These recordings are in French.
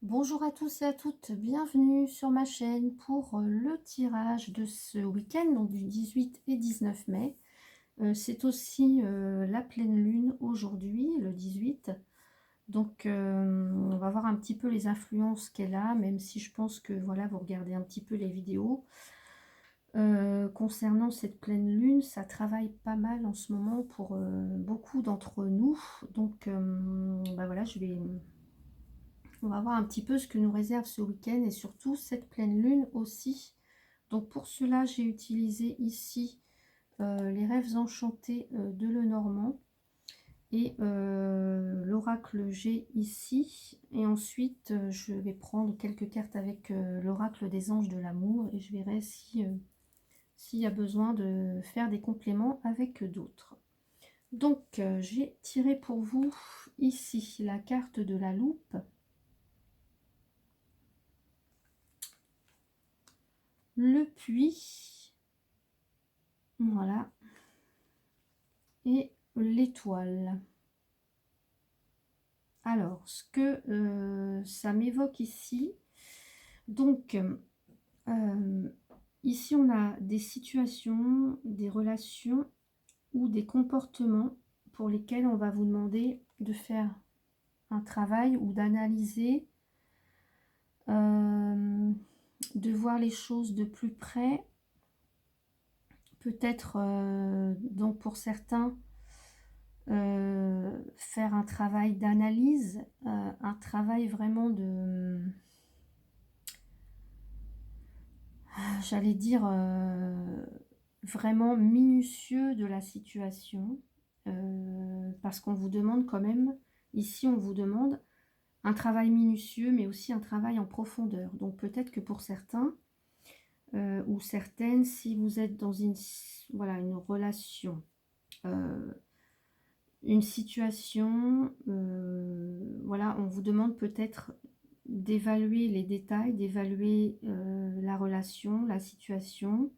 Bonjour à tous et à toutes, bienvenue sur ma chaîne pour le tirage de ce week-end, donc du 18 et 19 mai. C'est aussi la pleine lune aujourd'hui, le 18. Donc on va voir un petit peu les influences qu'elle a, même si je pense que voilà, vous regardez un petit peu les vidéos. Concernant cette pleine lune, ça travaille pas mal en ce moment pour beaucoup d'entre nous. Donc bah voilà, on va voir un petit peu ce que nous réserve ce week-end et surtout cette pleine lune aussi. Donc pour cela, j'ai utilisé ici les rêves enchantés de Lenormand et l'oracle G ici. Et ensuite, je vais prendre quelques cartes avec l'oracle des anges de l'amour et je verrai si, s'il y a besoin de faire des compléments avec d'autres. Donc, j'ai tiré pour vous ici la carte de la loupe, le puits, voilà, et l'étoile. Alors, ce que ça m'évoque ici, donc, ici on a des situations, des relations ou des comportements pour lesquels on va vous demander de faire un travail ou d'analyser, de voir les choses de plus près. Peut-être, donc pour certains, faire un travail d'analyse, un travail vraiment de, j'allais dire, vraiment minutieux de la situation, parce qu'on vous demande quand même, ici on vous demande un travail minutieux, mais aussi un travail en profondeur. Donc peut-être que pour certains, ou certaines, si vous êtes dans une, voilà, une relation, une situation, voilà, on vous demande peut-être d'évaluer les détails, d'évaluer la relation, la situation,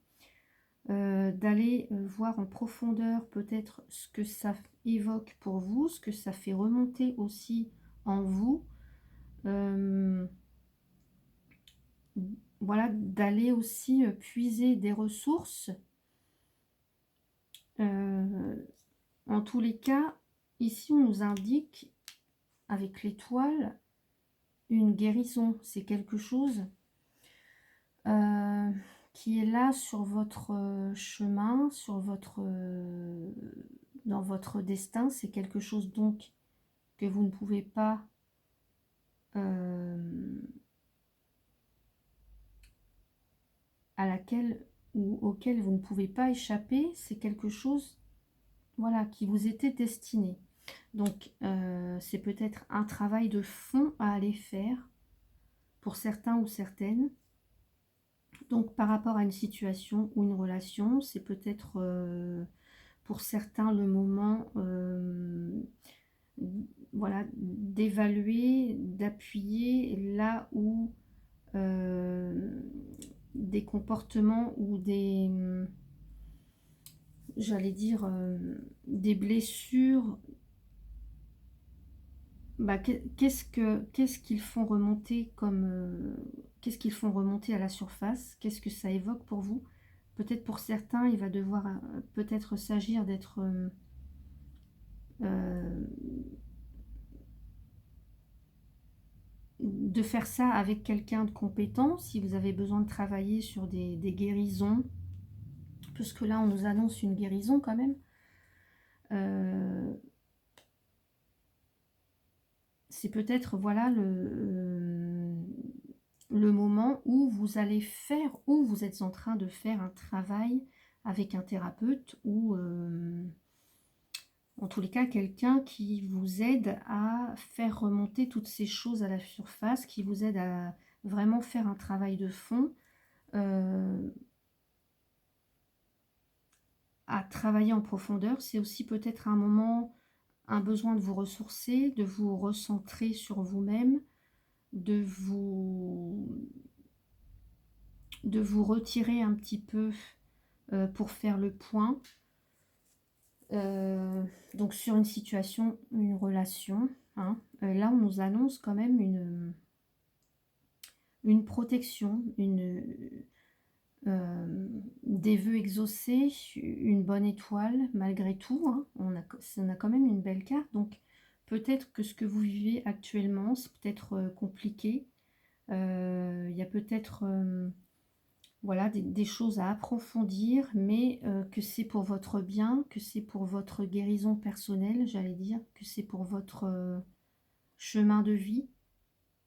d'aller voir en profondeur peut-être ce que ça évoque pour vous, ce que ça fait remonter aussi en vous. Voilà, d'aller aussi puiser des ressources. En tous les cas, ici on nous indique avec l'étoile une guérison. C'est quelque chose qui est là sur votre chemin, sur votre, dans votre destin. C'est quelque chose donc que vous ne pouvez pas à laquelle ou auquel vous ne pouvez pas échapper. C'est quelque chose, voilà, qui vous était destiné. Donc c'est peut-être un travail de fond à aller faire pour certains ou certaines. Donc par rapport à une situation ou une relation, c'est peut-être pour certains le moment, voilà, d'évaluer, d'appuyer là où des comportements ou des, j'allais dire, des blessures, bah, qu'est-ce qu'ils font remonter comme, qu'est-ce qu'ils font remonter à la surface? Qu'est-ce que ça évoque pour vous? Peut-être pour certains, il va devoir peut-être s'agir d'être euh, de faire ça avec quelqu'un de compétent, si vous avez besoin de travailler sur des guérisons, puisque là on nous annonce une guérison quand même. C'est peut-être voilà le moment où vous allez faire, où vous êtes en train de faire un travail avec un thérapeute ou en tous les cas quelqu'un qui vous aide à faire remonter toutes ces choses à la surface, qui vous aide à vraiment faire un travail de fond, à travailler en profondeur. C'est aussi peut-être un moment, un besoin de vous ressourcer, de vous recentrer sur vous-même, de vous retirer un petit peu pour faire le point. Donc sur une situation, une relation, hein. Là on nous annonce quand même une protection, des vœux exaucés, une bonne étoile malgré tout, hein. On a quand même une belle carte, donc peut-être que ce que vous vivez actuellement, c'est peut-être, compliqué. Il y a peut-être, voilà, des choses à approfondir, mais que c'est pour votre bien, que c'est pour votre guérison personnelle, j'allais dire, que c'est pour votre, chemin de vie,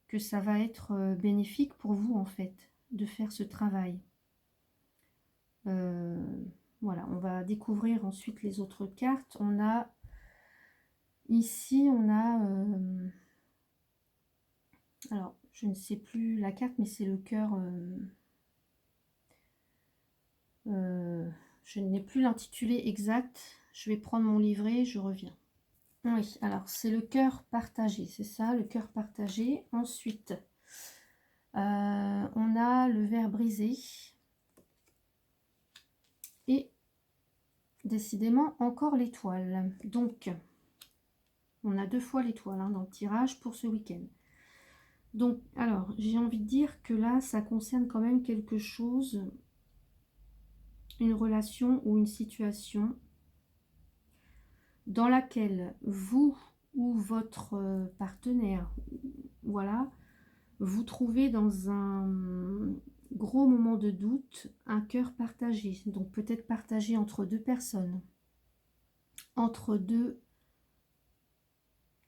que ça va être, bénéfique pour vous, en fait, de faire ce travail. Heu, voilà, on va découvrir ensuite les autres cartes. On a ici, on a, alors je ne sais plus la carte, mais c'est le cœur, je n'ai plus l'intitulé exact. Je vais prendre mon livret, je reviens. Oui, alors c'est le cœur partagé, c'est ça, le cœur partagé. Ensuite, on a le verre brisé. Et décidément encore l'étoile. Donc, on a 2 fois l'étoile, hein, dans le tirage pour ce week-end. Donc, alors, j'ai envie de dire que là, ça concerne quand même quelque chose, une relation ou une situation dans laquelle vous ou votre partenaire, voilà, vous trouvez dans un gros moment de doute, un cœur partagé. Donc, peut-être partagé entre 2 personnes, entre 2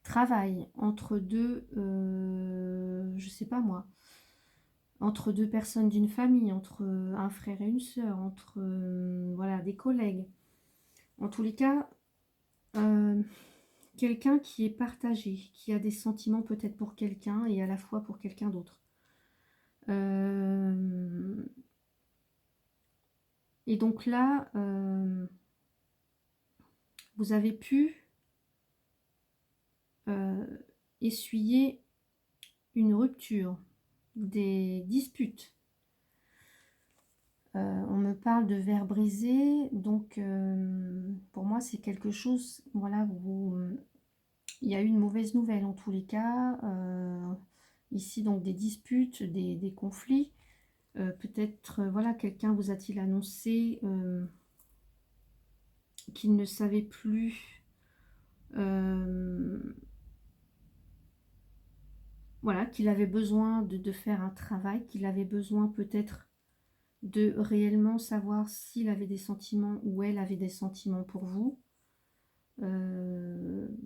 travail, entre 2, je sais pas moi, entre 2 personnes d'une famille, entre un frère et une sœur, entre voilà, des collègues. En tous les cas, heu, quelqu'un qui est partagé, qui a des sentiments peut-être pour quelqu'un et à la fois pour quelqu'un d'autre. Hem et donc là, vous avez pu, heu, essuyer une rupture, des disputes. On me parle de verre brisé, donc pour moi, c'est quelque chose, voilà, il y a eu une mauvaise nouvelle en tous les cas. Ici, donc des disputes, des conflits. Peut-être, voilà, quelqu'un vous a-t-il annoncé qu'il ne savait plus, euh, voilà, qu'il avait besoin de faire un travail, qu'il avait besoin peut-être de réellement savoir s'il avait des sentiments ou elle avait des sentiments pour vous. Heu,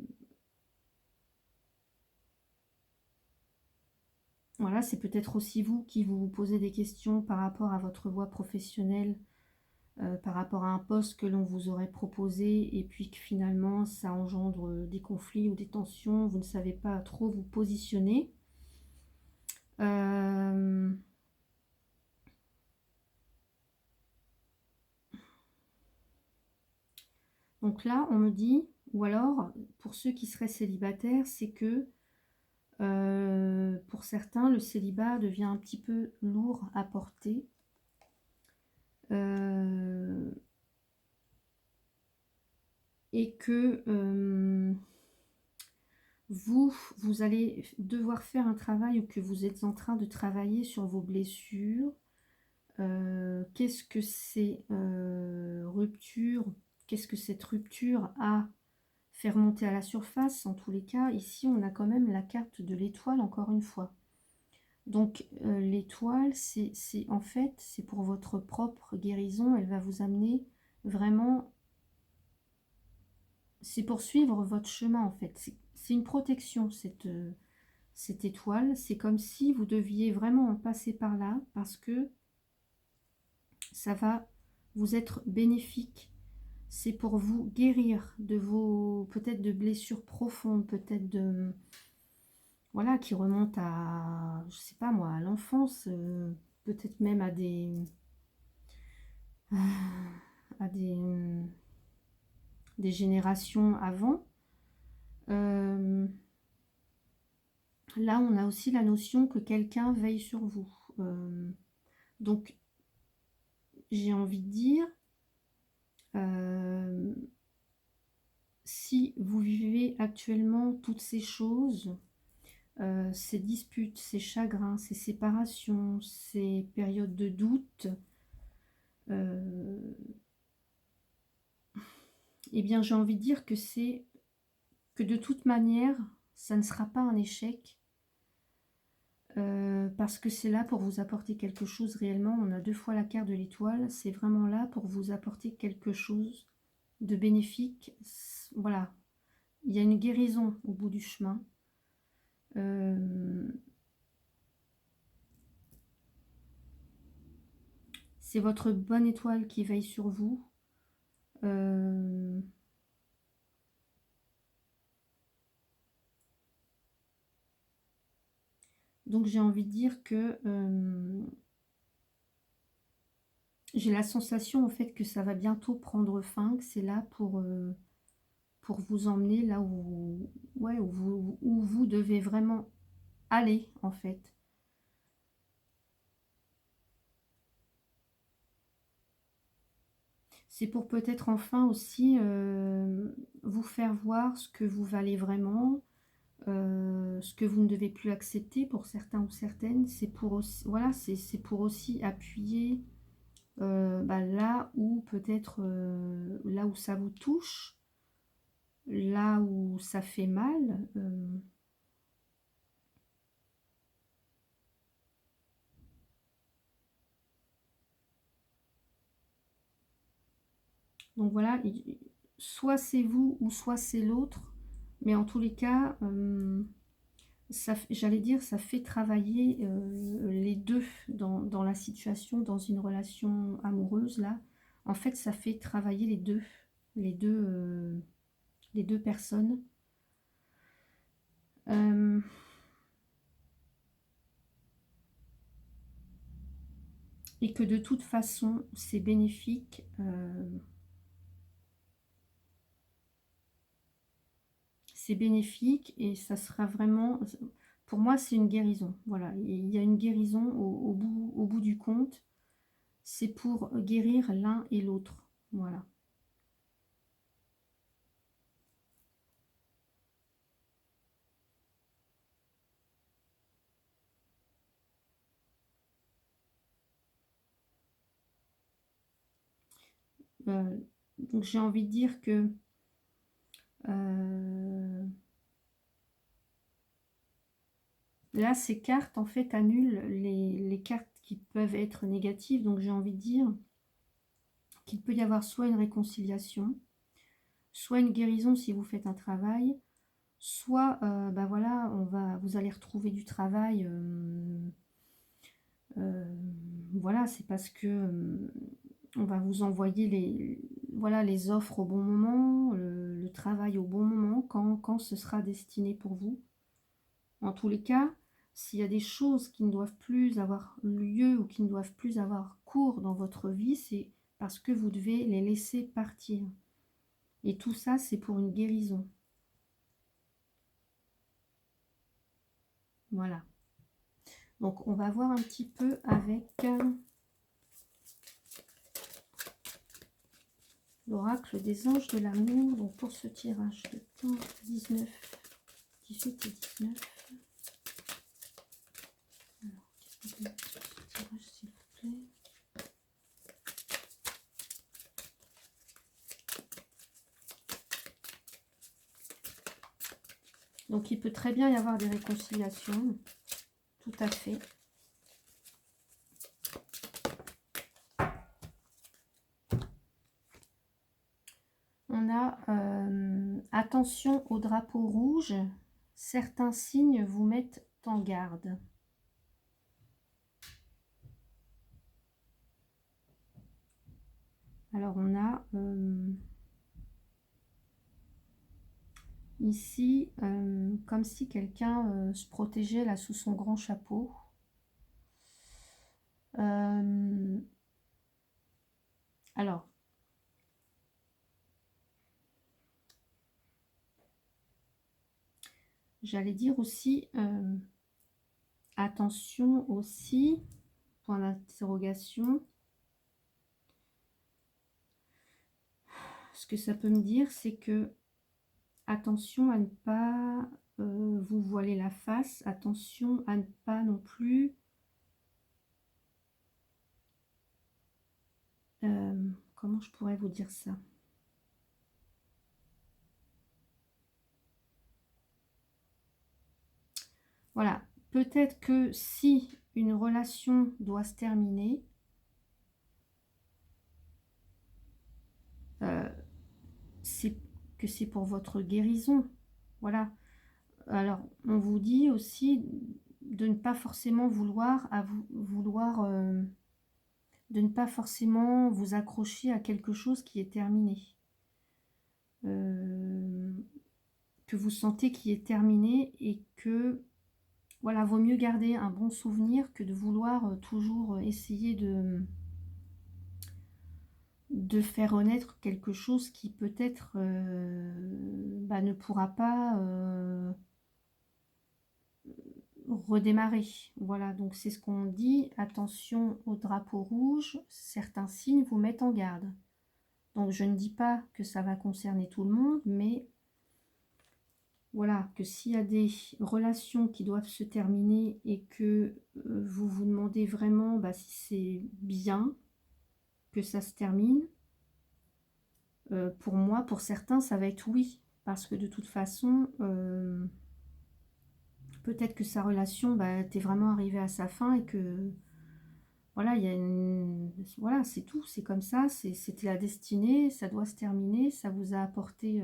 voilà, c'est peut-être aussi vous qui vous posez des questions par rapport à votre voie professionnelle, par rapport à un poste que l'on vous aurait proposé et puis que finalement ça engendre, des conflits ou des tensions, vous ne savez pas trop vous positionner. Hem, donc là, on me dit ou alors pour ceux qui seraient célibataires, c'est que, pour certains, le célibat devient un petit peu lourd à porter. Heu et que vous allez devoir faire un travail ou que vous êtes en train de travailler sur vos blessures. Qu'est-ce que ces ruptures, qu'est-ce que cette rupture a fait remonter à la surface? En tous les cas, ici, on a quand même la carte de l'étoile, encore une fois. Donc, l'étoile, c'est en fait, c'est pour votre propre guérison. Elle va vous amener vraiment, c'est pour suivre votre chemin, en fait. C'est une protection, cette étoile. C'est comme si vous deviez vraiment en passer par là parce que ça va vous être bénéfique. C'est pour vous guérir de vos, peut-être de blessures profondes, peut-être de, voilà, qui remontent à, je sais pas moi, à l'enfance, peut-être même à des générations avant. Euh, Là, on a aussi la notion que quelqu'un veille sur vous. Donc, j'ai envie de dire, euh, si vous vivez actuellement toutes ces choses, ces disputes, ces chagrins, ces séparations, ces périodes de doute, eh bien j'ai envie de dire que c'est que de toute manière, ça ne sera pas un échec, parce que c'est là pour vous apporter quelque chose réellement. On a 2 fois la carte de l'étoile, c'est vraiment là pour vous apporter quelque chose de bénéfique. Voilà, il y a une guérison au bout du chemin. C'est votre bonne étoile qui veille sur vous. Donc j'ai envie de dire que j'ai la sensation en fait que ça va bientôt prendre fin, que c'est là pour vous emmener là où, ouais, où vous devez vraiment aller en fait. C'est pour peut-être enfin aussi vous faire voir ce que vous valez vraiment, ce que vous ne devez plus accepter pour certains ou certaines. C'est pour aussi, voilà, c'est pour aussi appuyer bah, là où peut-être là où ça vous touche, là où ça fait mal. Donc voilà, soit c'est vous ou soit c'est l'autre, mais en tous les cas, j'allais dire, ça fait travailler les deux dans la situation, dans une relation amoureuse, là. En fait, ça fait travailler les deux, euh, les deux personnes. Euh, et que de toute façon, c'est bénéfique. C'est bénéfique et ça sera vraiment, pour moi, c'est une guérison. Voilà, il y a une guérison au bout du compte. C'est pour guérir l'un et l'autre. Voilà. Euh, donc j'ai envie de dire que euh, là, ces cartes, en fait, annulent les cartes qui peuvent être négatives. Donc j'ai envie de dire qu'il peut y avoir soit une réconciliation, soit une guérison si vous faites un travail, soit bah voilà, vous allez retrouver du travail. Euh, voilà, c'est parce que on va vous envoyer voilà, les offres au bon moment, le travail au bon moment, quand ce sera destiné pour vous. En tous les cas, s'il y a des choses qui ne doivent plus avoir lieu ou qui ne doivent plus avoir cours dans votre vie, c'est parce que vous devez les laisser partir. Et tout ça, c'est pour une guérison. Voilà. Donc, on va voir un petit peu avec l'oracle des anges de l'amour. Donc, pour ce tirage de temps 19, 18 et 19. Alors, qu'est-ce qu'on peut mettre sur ce tirage, s'il vous plaît? Donc, il peut très bien y avoir des réconciliations. Tout à fait. On a attention au drapeau rouge. Certains signes vous mettent en garde. Alors, on a ici comme si quelqu'un se protégeait là sous son grand chapeau. Alors, j'allais dire aussi, attention aussi, point d'interrogation. Ce que ça peut me dire, c'est que attention à ne pas vous voiler la face. Attention à ne pas non plus comment je pourrais vous dire ça? Voilà, peut-être que si une relation doit se terminer, c'est que c'est pour votre guérison. Voilà. Alors, on vous dit aussi de ne pas forcément de ne pas forcément vous accrocher à quelque chose qui est terminé. Que vous sentez qui est terminé et que, voilà, vaut mieux garder un bon souvenir que de vouloir toujours essayer de faire renaître quelque chose qui peut-être ne pourra pas redémarrer. Voilà, donc c'est ce qu'on dit. Attention au drapeau rouge, certains signes vous mettent en garde. Donc je ne dis pas que ça va concerner tout le monde, mais voilà, que s'il y a des relations qui doivent se terminer et que vous vous demandez vraiment si c'est bien que ça se termine, pour moi, pour certains, ça va être oui. Parce que de toute façon, peut-être que sa relation t'est vraiment arrivée à sa fin et que voilà, il y a voilà, c'est tout, c'est comme ça, c'était la destinée, ça doit se terminer, ça vous a apporté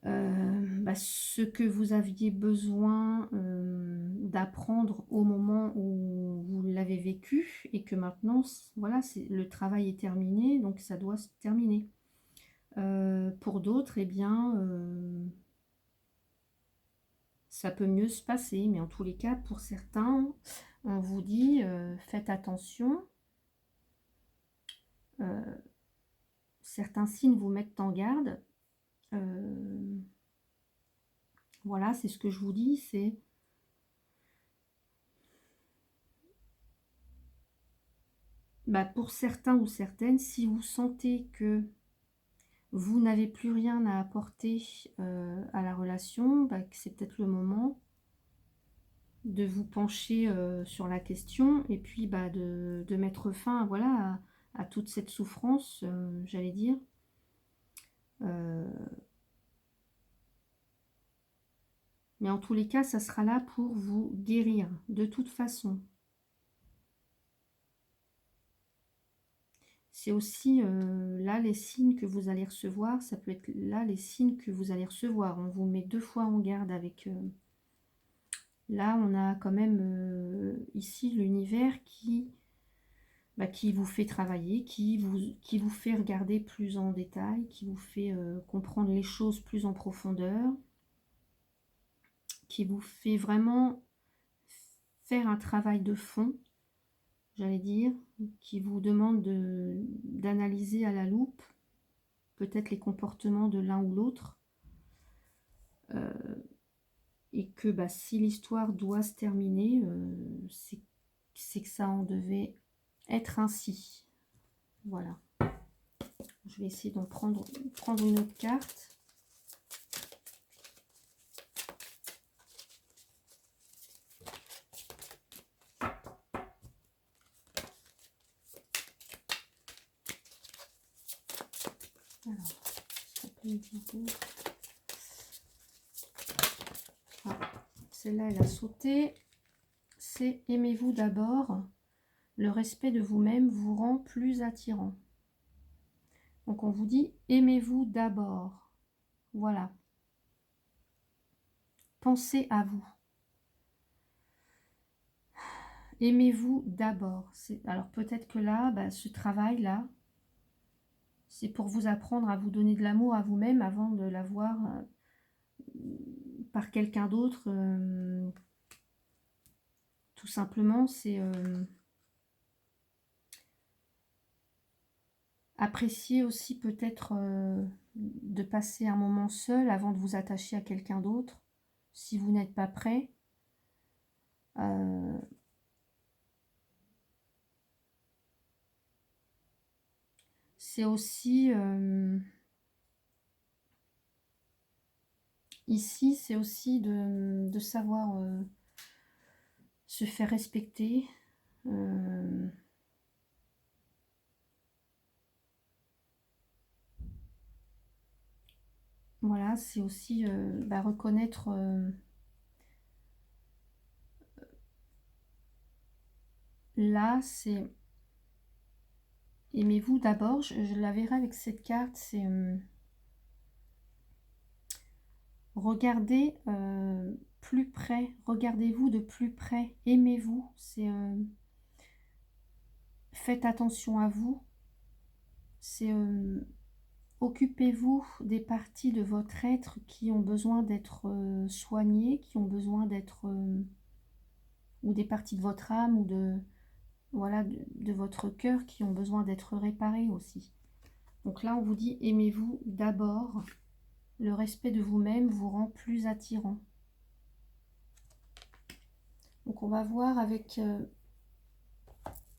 ce que vous aviez besoin d'apprendre au moment où vous l'avez vécu et que maintenant, voilà, le travail est terminé, donc ça doit se terminer. Pour d'autres, eh bien, ça peut mieux se passer, mais en tous les cas, pour certains, on vous dit faites attention. Certains signes vous mettent en garde. Voilà, c'est ce que je vous dis, c'est pour certains ou certaines, si vous sentez que vous n'avez plus rien à apporter à la relation, que c'est peut-être le moment de vous pencher sur la question et puis de mettre fin voilà, à toute cette souffrance, j'allais dire. Mais en tous les cas, ça sera là pour vous guérir, de toute façon. C'est aussi là les signes que vous allez recevoir, ça peut être là les signes que vous allez recevoir. On vous met 2 fois en garde avec... là, on a quand même ici l'univers qui vous fait travailler, qui vous fait regarder plus en détail, qui vous fait comprendre les choses plus en profondeur, qui vous fait vraiment faire un travail de fond, j'allais dire, qui vous demande d'analyser à la loupe peut-être les comportements de l'un ou l'autre, et que si l'histoire doit se terminer, c'est que ça en devait être ainsi. Voilà. Je vais essayer d'en prendre une autre carte. Alors, ça peut me dire. Celle-là, elle a sauté. C'est aimez-vous d'abord. Le respect de vous-même vous rend plus attirant. Donc on vous dit aimez-vous d'abord. Voilà. Pensez à vous. Aimez-vous d'abord. Alors peut-être que là, ce travail-là, c'est pour vous apprendre à vous donner de l'amour à vous-même avant de l'avoir par quelqu'un d'autre. Tout simplement, c'est apprécier aussi peut-être de passer un moment seul avant de vous attacher à quelqu'un d'autre, si vous n'êtes pas prêt. C'est aussi ici, c'est aussi de savoir se faire respecter. Voilà, c'est aussi bah, reconnaître... là, c'est... Aimez-vous d'abord. Je la verrai avec cette carte. C'est... regardez plus près. Regardez-vous de plus près. Aimez-vous. C'est... faites attention à vous. C'est... occupez-vous des parties de votre être qui ont besoin d'être soignées, qui ont besoin d'être... ou des parties de votre âme ou de... voilà, de votre cœur qui ont besoin d'être réparées aussi. Donc là, on vous dit, aimez-vous d'abord. Le respect de vous-même vous rend plus attirant. Donc on va voir avec...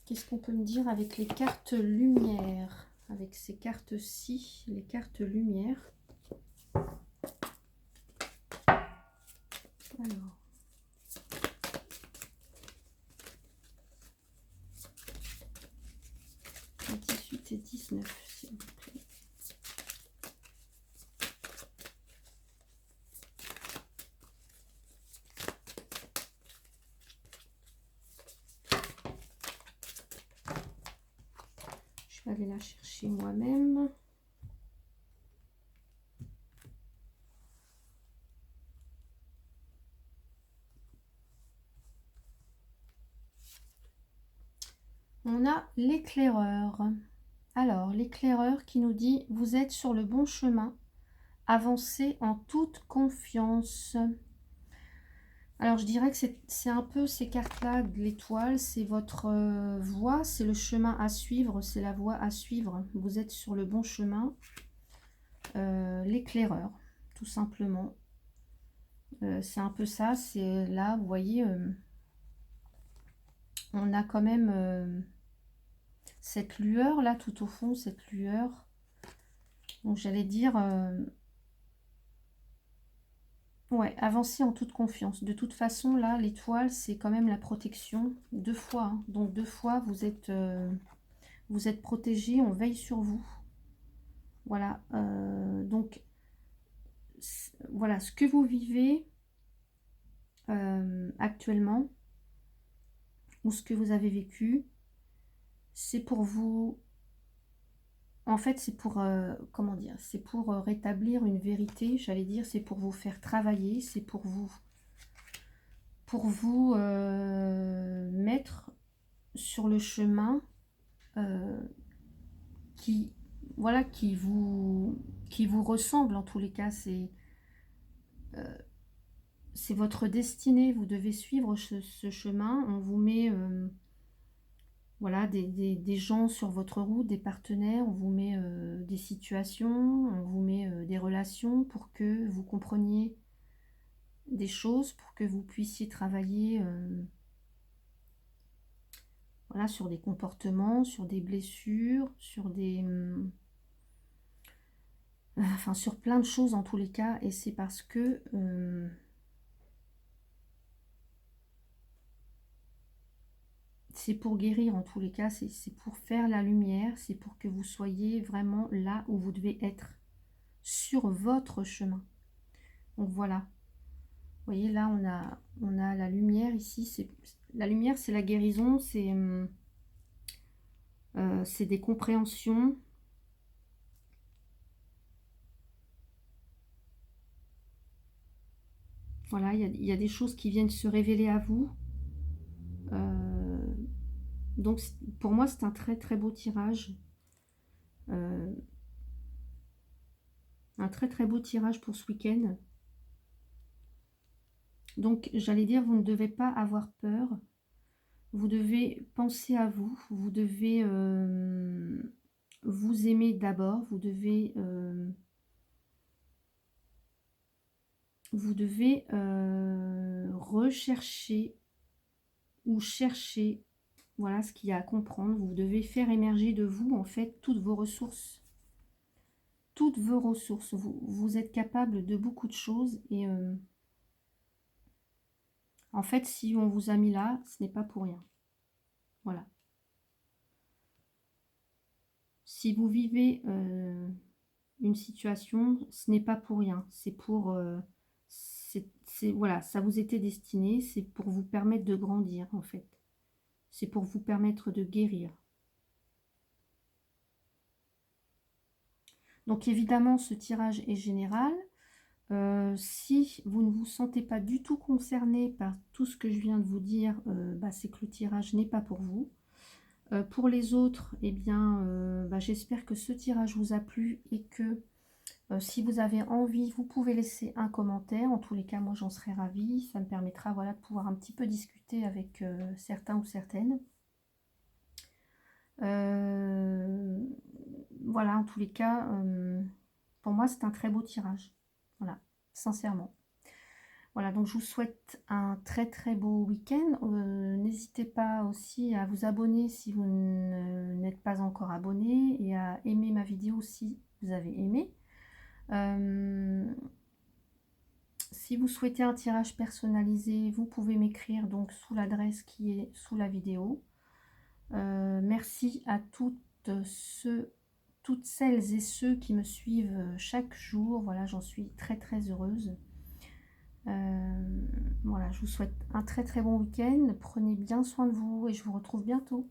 qu'est-ce qu'on peut me dire avec les cartes lumière? Avec ces cartes-ci, les cartes lumière. Alors... 18 et 19, s'il vous plaît. Je vais aller la chercher moi-même. On a l'éclaireur. Alors, l'éclaireur qui nous dit « Vous êtes sur le bon chemin. Avancez en toute confiance. » Alors, je dirais que c'est un peu ces cartes-là de l'étoile. C'est votre voie, c'est le chemin à suivre, c'est la voie à suivre. Vous êtes sur le bon chemin. L'éclaireur, tout simplement. C'est un peu ça. C'est là, vous voyez, on a quand même... cette lueur là tout au fond, cette lueur. Donc j'allais dire ouais, avancer en toute confiance. De toute façon là, l'étoile c'est quand même la protection. 2 fois, hein. Donc 2 fois vous êtes protégé, on veille sur vous. Voilà, donc voilà ce que vous vivez actuellement ou ce que vous avez vécu, c'est pour vous. En fait, c'est pour, comment dire, c'est pour rétablir une vérité, j'allais dire, c'est pour vous faire travailler, c'est pour vous mettre sur le chemin qui, voilà, qui vous ressemble en tous les cas. C'est votre destinée, vous devez suivre ce chemin. On vous met voilà, des gens sur votre route, des partenaires, on vous met des situations, on vous met des relations pour que vous compreniez des choses, pour que vous puissiez travailler voilà, sur des comportements, sur des blessures, sur des... enfin, sur plein de choses en tous les cas. Et c'est parce que... c'est pour guérir en tous les cas, c'est pour faire la lumière, c'est pour que vous soyez vraiment là où vous devez être, sur votre chemin. Donc voilà. Vous voyez là, on a la lumière ici. La lumière, c'est la guérison, c'est des compréhensions. Voilà, il y a des choses qui viennent se révéler à vous. Donc pour moi, c'est un très très beau tirage. Un très très beau tirage pour ce week-end. Donc j'allais dire, vous ne devez pas avoir peur. Vous devez penser à vous. Vous devez vous aimer d'abord. Vous devez rechercher ou chercher, voilà ce qu'il y a à comprendre. Vous devez faire émerger de vous en fait toutes vos ressources. toutes vos ressources. Vous êtes capable de beaucoup de choses et en fait, si on vous a mis là, ce n'est pas pour rien. Voilà. Si vous vivez une situation, ce n'est pas pour rien. C'est pour... voilà, ça vous était destiné. C'est pour vous permettre de grandir, en fait. C'est pour vous permettre de guérir. Donc évidemment, ce tirage est général. Si vous ne vous sentez pas du tout concerné par tout ce que je viens de vous dire, bah, c'est que le tirage n'est pas pour vous. Pour les autres, eh bien, bah, j'espère que ce tirage vous a plu et que si vous avez envie, vous pouvez laisser un commentaire. En tous les cas, moi, j'en serais ravie. Ça me permettra, voilà, de pouvoir un petit peu discuter avec certains ou certaines. Voilà, en tous les cas, pour moi, c'est un très beau tirage. Voilà, sincèrement. Voilà, donc je vous souhaite un très très beau week-end. N'hésitez pas aussi à vous abonner si vous n'êtes pas encore abonné et à aimer ma vidéo si vous avez aimé. Si vous souhaitez un tirage personnalisé, vous pouvez m'écrire donc sous l'adresse qui est sous la vidéo. Merci à toutes celles et ceux qui me suivent chaque jour. Voilà, j'en suis très très heureuse. Voilà, je vous souhaite un très très bon week-end. Prenez bien soin de vous et je vous retrouve bientôt.